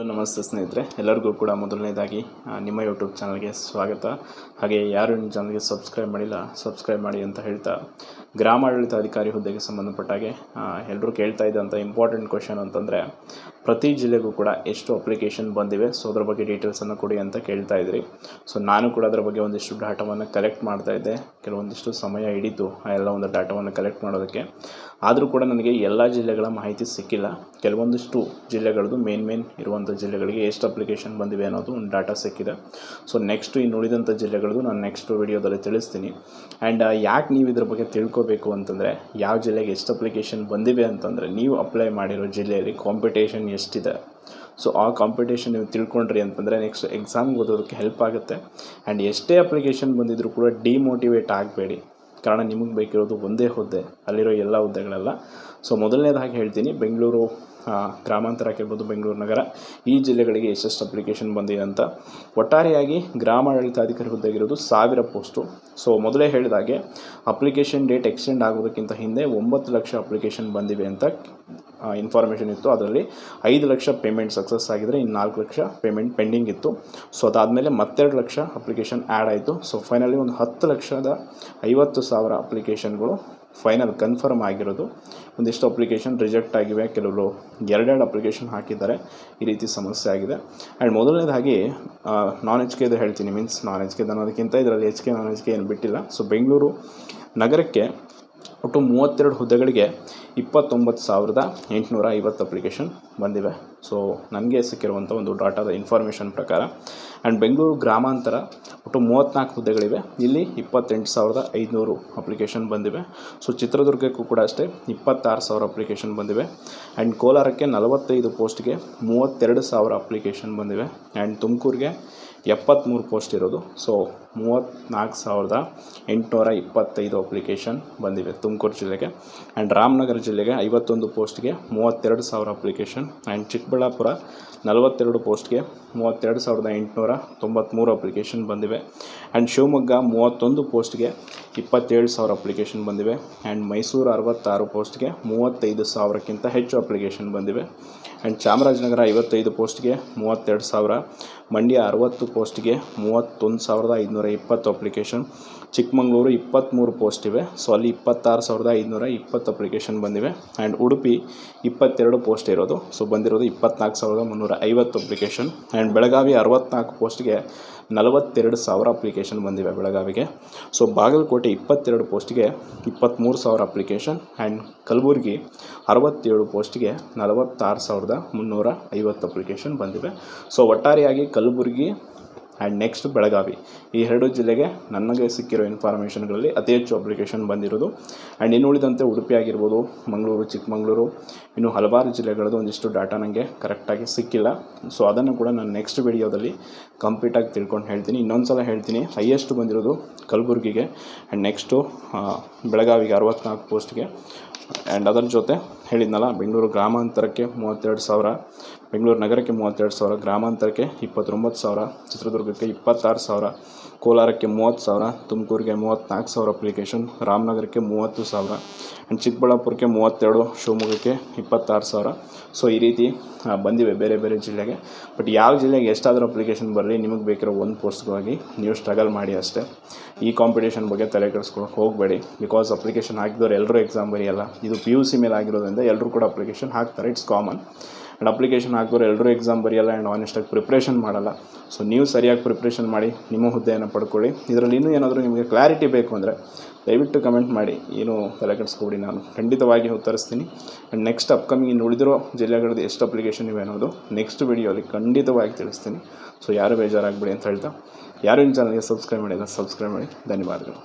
Hello ನಮಸ್ತೆ ಸ್ನೇಹಿತರೆ, ಎಲ್ಲರಿಗೂ ಕೂಡ ಮೊದಲನೇದಾಗಿ ನಿಮ್ಮ ಯೂಟ್ಯೂಬ್ ಚಾನಲ್ಗೆ ಸ್ವಾಗತ. ಹಾಗೆ ಯಾರು ನಿಮ್ಮ ಚಾನಲ್ಗೆ ಸಬ್ಸ್ಕ್ರೈಬ್ ಮಾಡಿಲ್ಲ ಸಬ್ಸ್ಕ್ರೈಬ್ ಮಾಡಿ ಅಂತ ಹೇಳ್ತಾ, ಗ್ರಾಮಾಡಳಿತ ಅಧಿಕಾರಿ ಹುದ್ದೆಗೆ ಸಂಬಂಧಪಟ್ಟಾಗೆ ಎಲ್ಲರೂ ಕೇಳ್ತಾ ಇದ್ದಂಥ ಇಂಪಾರ್ಟೆಂಟ್ ಕ್ವೆಶನ್ ಅಂತಂದರೆ, ಪ್ರತಿ ಜಿಲ್ಲೆಗೂ ಕೂಡ ಎಷ್ಟು ಅಪ್ಲಿಕೇಶನ್ ಬಂದಿವೆ, ಸೊ ಅದ್ರ ಬಗ್ಗೆ ಡೀಟೇಲ್ಸನ್ನು ಕೊಡಿ ಅಂತ ಕೇಳ್ತಾ ಇದ್ರಿ. ಸೊ ನಾನು ಕೂಡ ಅದರ ಬಗ್ಗೆ ಒಂದಿಷ್ಟು ಡಾಟಾವನ್ನು ಕಲೆಕ್ಟ್ ಮಾಡ್ತಾ ಇದ್ದೆ. ಕೆಲವೊಂದಿಷ್ಟು ಸಮಯ ಹಿಡಿತು ಆ ಎಲ್ಲ ಒಂದು ಡಾಟಾವನ್ನು ಕಲೆಕ್ಟ್ ಮಾಡೋದಕ್ಕೆ. ಆದರೂ ಕೂಡ ನನಗೆ ಎಲ್ಲ ಜಿಲ್ಲೆಗಳ ಮಾಹಿತಿ ಸಿಕ್ಕಿಲ್ಲ. ಕೆಲವೊಂದಿಷ್ಟು ಜಿಲ್ಲೆಗಳದ್ದು ಮೇನ್ ಇರುವಂಥ ಜಿಲ್ಲೆಗಳಿಗೆ ಎಷ್ಟು ಅಪ್ಲಿಕೇಶನ್ ಬಂದಿವೆ ಅನ್ನೋದು ಒಂದು ಡಾಟಾ ಸಿಕ್ಕಿದೆ. ಸೊ ನೆಕ್ಸ್ಟು ಇನ್ನು ಉಳಿದಂಥ ಜಿಲ್ಲೆಗಳದ್ದು ನಾನು ನೆಕ್ಸ್ಟ್ ವಿಡಿಯೋದಲ್ಲಿ ತಿಳಿಸ್ತೀನಿ. ಆ್ಯಂಡ್ ಯಾಕೆ ನೀವು ಇದ್ರ ಬಗ್ಗೆ ತಿಳ್ಕೊಬೇಕು ಅಂತಂದರೆ, ಯಾವ ಜಿಲ್ಲೆಗೆ ಎಷ್ಟು ಅಪ್ಲಿಕೇಶನ್ ಬಂದಿವೆ ಅಂತಂದರೆ, ನೀವು ಅಪ್ಲೈ ಮಾಡಿರೋ ಜಿಲ್ಲೆಯಲ್ಲಿ ಕಾಂಪಿಟೇಷನ್ ಎಷ್ಟಿದೆ, ಸೊ ಆ ಕಾಂಪಿಟೇಷನ್ ನೀವು ತಿಳ್ಕೊಂಡ್ರಿ ಅಂತಂದರೆ ನೆಕ್ಸ್ಟ್ ಎಕ್ಸಾಮ್ಗೆ ಓದೋದಕ್ಕೆ ಹೆಲ್ಪ್ ಆಗುತ್ತೆ. ಆ್ಯಂಡ್ ಎಷ್ಟೇ ಅಪ್ಲಿಕೇಶನ್ ಬಂದಿದ್ದರೂ ಕೂಡ ಡಿಮೋಟಿವೇಟ್ ಆಗಬೇಡಿ. ಕಾರಣ ನಿಮಗೆ ಬೇಕಿರೋದು ಒಂದೇ ಹುದ್ದೆ, ಅಲ್ಲಿರೋ ಎಲ್ಲ ಹುದ್ದೆಗಳೆಲ್ಲ. ಸೊ ಮೊದಲನೇದಾಗಿ ಹೇಳ್ತೀನಿ, ಬೆಂಗಳೂರು ಗ್ರಾಮಾಂತರ ಆಗಿರ್ಬೋದು, ಬೆಂಗಳೂರು ನಗರ, ಈ ಜಿಲ್ಲೆಗಳಿಗೆ ಎಷ್ಟೆಷ್ಟು ಅಪ್ಲಿಕೇಶನ್ ಬಂದಿದೆ ಅಂತ. ಒಟ್ಟಾರೆಯಾಗಿ ಗ್ರಾಮಾಡಳಿತಾಧಿಕಾರಿ ಹುದ್ದೆಗಿರೋದು 1000 ಪೋಸ್ಟು. ಸೊ ಮೊದಲೇ ಹೇಳಿದಾಗೆ ಅಪ್ಲಿಕೇಶನ್ ಡೇಟ್ ಎಕ್ಸ್ಟೆಂಡ್ ಆಗೋದಕ್ಕಿಂತ ಹಿಂದೆ 9 ಲಕ್ಷ ಅಪ್ಲಿಕೇಶನ್ ಬಂದಿವೆ ಅಂತ ಇನ್ಫಾರ್ಮೇಷನ್ ಇತ್ತು. ಅದರಲ್ಲಿ 5 ಲಕ್ಷ ಪೇಮೆಂಟ್ ಸಕ್ಸಸ್ ಆಗಿದ್ರೆ, ಇನ್ನು 4 ಲಕ್ಷ ಪೇಮೆಂಟ್ ಪೆಂಡಿಂಗ್ ಇತ್ತು. ಸೊ ಅದಾದಮೇಲೆ ಮತ್ತೆರಡು ಲಕ್ಷ ಅಪ್ಲಿಕೇಶನ್ ಆ್ಯಡ್ ಆಯಿತು. ಸೊ ಫೈನಲಿ ಒಂದು 10,50,000 ಅಪ್ಲಿಕೇಶನ್ಗಳು ಫೈನಲ್ ಕನ್ಫರ್ಮ್ ಆಗಿರೋದು. ಒಂದಿಷ್ಟು ಅಪ್ಲಿಕೇಶನ್ ರಿಜೆಕ್ಟ್ ಆಗಿವೆ, ಕೆಲವರು ಎರಡೆರಡು ಅಪ್ಲಿಕೇಶನ್ ಹಾಕಿದ್ದಾರೆ. ಈ ರೀತಿ ಸಮಸ್ಯೆ ಆಗಿದೆ. ಆ್ಯಂಡ್ ಮೊದಲನೇದಾಗಿ ನಾನ್ ಎಚ್ ಕೆದು ಹೇಳ್ತೀನಿ. ನಾನ್ ಎಚ್ ಕೆ ಅನ್ನೋದಕ್ಕಿಂತ ಇದರಲ್ಲಿ ಎಚ್ ಕೆ ನಾನ್ ಎಚ್ ಕೆ ಏನು ಬಿಟ್ಟಿಲ್ಲ. ಸೊ ಬೆಂಗಳೂರು ನಗರಕ್ಕೆ ಒಟ್ಟು 32 ಹುದ್ದೆಗಳಿಗೆ 29,850 ಅಪ್ಲಿಕೇಶನ್ ಬಂದಿವೆ. ಸೊ ನನಗೆ ಸಿಕ್ಕಿರುವಂಥ ಒಂದು ಡಾಟಾದ ಇನ್ಫಾರ್ಮೇಷನ್ ಪ್ರಕಾರ. ಆ್ಯಂಡ್ ಬೆಂಗಳೂರು ಗ್ರಾಮಾಂತರ ಒಟ್ಟು 34 ಹುದ್ದೆಗಳಿವೆ. ಇಲ್ಲಿ 28,500 ಅಪ್ಲಿಕೇಶನ್ ಬಂದಿವೆ. ಸೊ ಚಿತ್ರದುರ್ಗಕ್ಕೂ ಕೂಡ ಅಷ್ಟೇ 26,000 ಅಪ್ಲಿಕೇಶನ್ ಬಂದಿವೆ. ಆ್ಯಂಡ್ ಕೋಲಾರಕ್ಕೆ 45 ಪೋಸ್ಟ್ಗೆ 32,000 ಅಪ್ಲಿಕೇಶನ್ ಬಂದಿವೆ. ಆ್ಯಂಡ್ ತುಮಕೂರಿಗೆ 73 ಪೋಸ್ಟ್ ಇರೋದು. ಸೊ 34,825 ಅಪ್ಲಿಕೇಶನ್ ಬಂದಿವೆ ತುಮಕೂರು ಜಿಲ್ಲೆಗೆ. ಆ್ಯಂಡ್ ರಾಮನಗರ ಜಿಲ್ಲೆಗೆ 51 ಪೋಸ್ಟ್ಗೆ 32,000 ಅಪ್ಲಿಕೇಶನ್. ಆ್ಯಂಡ್ ಚಿಕ್ಕಬಳ್ಳಾಪುರ 42 ಪೋಸ್ಟ್ಗೆ 32,893 ಅಪ್ಲಿಕೇಶನ್ ಬಂದಿವೆ. ಆ್ಯಂಡ್ ಶಿವಮೊಗ್ಗ 31 ಪೋಸ್ಟ್ಗೆ 27,000 ಅಪ್ಲಿಕೇಶನ್ ಬಂದಿವೆ. ಆ್ಯಂಡ್ ಮೈಸೂರು 66 ಪೋಸ್ಟ್ಗೆ 35,000ಕ್ಕಿಂತ ಹೆಚ್ಚು ಅಪ್ಲಿಕೇಶನ್ ಬಂದಿವೆ. ಆ್ಯಂಡ್ ಚಾಮರಾಜನಗರ 55 ಪೋಸ್ಟ್ಗೆ 32,000. ಮಂಡ್ಯ 60 ಪೋಸ್ಟ್ಗೆ 31,520 ಅಪ್ಲಿಕೇಶನ್. ಚಿಕ್ಕಮಗಳೂರು 23 ಪೋಸ್ಟ್ ಇವೆ. ಸೊ ಅಲ್ಲಿ 26,520 ಅಪ್ಲಿಕೇಶನ್ ಬಂದಿವೆ. ಆ್ಯಂಡ್ ಉಡುಪಿ 22 ಪೋಸ್ಟ್ ಇರೋದು. ಸೊ ಬಂದಿರೋದು 24,350 ಅಪ್ಲಿಕೇಶನ್. ಆ್ಯಂಡ್ ಬೆಳಗಾವಿ 64 ಪೋಸ್ಟ್ಗೆ 42,000 ಅಪ್ಲಿಕೇಶನ್ ಬಂದಿವೆ ಬೆಳಗಾವಿಗೆ. ಸೊ ಬಾಗಲಕೋಟೆ 22 ಪೋಸ್ಟ್ಗೆ 23,000 ಅಪ್ಲಿಕೇಶನ್. ಆ್ಯಂಡ್ ಕಲಬುರಗಿ 67 ಪೋಸ್ಟ್ಗೆ 46,350 ಅಪ್ಲಿಕೇಶನ್ ಬಂದಿವೆ. ಸೊ ಒಟ್ಟಾರೆಯಾಗಿ ಕಲಬುರಗಿ ಆ್ಯಂಡ್ ನೆಕ್ಸ್ಟ್ ಬೆಳಗಾವಿ, ಈ ಎರಡು ಜಿಲ್ಲೆಗೆ ನನಗೆ ಸಿಕ್ಕಿರೋ ಇನ್ಫಾರ್ಮೇಷನ್ಗಳಲ್ಲಿ ಅತಿ ಹೆಚ್ಚು ಅಪ್ಲಿಕೇಶನ್ ಬಂದಿರೋದು. ಆ್ಯಂಡ್ ಇನ್ನು ಉಳಿದಂತೆ ಉಡುಪಿ ಆಗಿರ್ಬೋದು, ಮಂಗಳೂರು, ಚಿಕ್ಕಮಗಳೂರು, ಇನ್ನು ಹಲವಾರು ಜಿಲ್ಲೆಗಳದ್ದು ಒಂದಿಷ್ಟು ಡಾಟಾ ನನಗೆ ಕರೆಕ್ಟಾಗಿ ಸಿಕ್ಕಿಲ್ಲ. ಸೊ ಅದನ್ನು ಕೂಡ ನಾನು ನೆಕ್ಸ್ಟ್ ವಿಡಿಯೋದಲ್ಲಿ ಕಂಪ್ಲೀಟಾಗಿ ತಿಳ್ಕೊಂಡು ಹೇಳ್ತೀನಿ. ಇನ್ನೊಂದು ಸಲ ಹೇಳ್ತೀನಿ, ಹೈಯೆಸ್ಟ್ ಬಂದಿರೋದು ಕಲಬುರಗಿಗೆ. ಆ್ಯಂಡ್ ನೆಕ್ಸ್ಟು ಬೆಳಗಾವಿಗೆ 64 ಪೋಸ್ಟ್ಗೆ. ಆ್ಯಂಡ್ ಅದರ ಜೊತೆ ಹೇಳಿದ್ನಲ್ಲ, ಬೆಂಗಳೂರು ಗ್ರಾಮಾಂತರಕ್ಕೆ 32,000, ಬೆಂಗಳೂರು ನಗರಕ್ಕೆ 32,000, ಗ್ರಾಮಾಂತರಕ್ಕೆ 29,000, ಚಿತ್ರದುರ್ಗಕ್ಕೆ 26,000, ಕೋಲಾರಕ್ಕೆ 30,000, ತುಮಕೂರಿಗೆ 34,000 ಅಪ್ಲಿಕೇಶನ್, ರಾಮನಗರಕ್ಕೆ 30,000, ಆ್ಯಂಡ್ ಚಿಕ್ಕಬಳ್ಳಾಪುರಕ್ಕೆ 32, ಶಿವಮೊಗ್ಗಕ್ಕೆ 26,000. ಸೊ ಈ ರೀತಿ ಬಂದಿವೆ ಬೇರೆ ಬೇರೆ ಜಿಲ್ಲೆಗೆ. ಬಟ್ ಯಾವ ಜಿಲ್ಲೆಗೆ ಎಷ್ಟಾದರೂ ಅಪ್ಲಿಕೇಶನ್ ಬರಲಿ, ನಿಮಗೆ ಬೇಕಿರೋ ಒಂದು ಪೋಸ್ಟ್ಗಾಗಿ ನೀವು ಸ್ಟ್ರಗಲ್ ಮಾಡಿ ಅಷ್ಟೇ. ಈ ಕಾಂಪಿಟೇಷನ್ ಬಗ್ಗೆ ತಲೆ ಕೆಡಿಸ್ಕೊಳಕ್ಕೆ ಹೋಗಬೇಡಿ. ಬಿಕಾಸ್ ಅಪ್ಲಿಕೇಶನ್ ಹಾಕಿದವರು ಎಲ್ಲರೂ ಎಕ್ಸಾಮ್ ಬರೆಯಲ್ಲ. ಇದು PUC ಮೇಲೆ ಆಗಿರೋದ್ರಿಂದ ಎಲ್ಲರೂ ಕೂಡ ಅಪ್ಲಿಕೇಶನ್ ಹಾಕ್ತಾರೆ, ಇಟ್ಸ್ ಕಾಮನ್. ಆ್ಯಂಡ್ ಅಪ್ಲಿಕೇಶನ್ ಹಾಕಿದವರು ಎಲ್ಲರೂ ಎಕ್ಸಾಮ್ ಬರೆಯಲ್ಲ ಆ್ಯಂಡ್ ಆನೆಸ್ಟಾಗಿ ಪ್ರಿಪ್ರೇಷನ್ ಮಾಡಲ್ಲ. ಸೊ ನೀವು ಸರಿಯಾಗಿ ಪ್ರಿಪ್ರೇಷನ್ ಮಾಡಿ ನಿಮ್ಮ ಹುದ್ದೆಯನ್ನು ಪಡ್ಕೊಳ್ಳಿ. ಇದರಲ್ಲಿ ಇನ್ನೂ ಏನಾದರೂ ನಿಮಗೆ ಕ್ಲಾರಿಟಿ ಬೇಕು ಅಂದರೆ ದಯವಿಟ್ಟು ಕಮೆಂಟ್ ಮಾಡಿ, ಏನು ತಲೆ ಕೆಡಿಸ್ಕೊಬಿಡಿ, ನಾನು ಖಂಡಿತವಾಗಿ ಉತ್ತರಿಸ್ತೀನಿ. ಆ್ಯಂಡ್ ನೆಕ್ಸ್ಟ್ ಅಪ್ಕಮಿಂಗ್ ಇನ್ನು ಉಳಿದಿರೋ ಜಿಲ್ಲೆಗಳದ್ದು ಎಷ್ಟು ಅಪ್ಲಿಕೇಶನ್ ಇವೆ ಅನ್ನೋದು ನೆಕ್ಸ್ಟ್ ವಿಡಿಯೋಲಿ ಖಂಡಿತವಾಗಿ ತಿಳಿಸ್ತೀನಿ. ಸೊ ಯಾರು ಬೇಜಾರಾಗಬೇಡಿ ಅಂತ ಹೇಳ್ತಾ, ಯಾರು ಈ ಚಾನಲ್ಗೆ ಸಬ್ಸ್ಕ್ರೈಬ್ ಮಾಡಿಲ್ಲ ಸಬ್ಸ್ಕ್ರೈಬ್ ಮಾಡಿ. ಧನ್ಯವಾದಗಳು.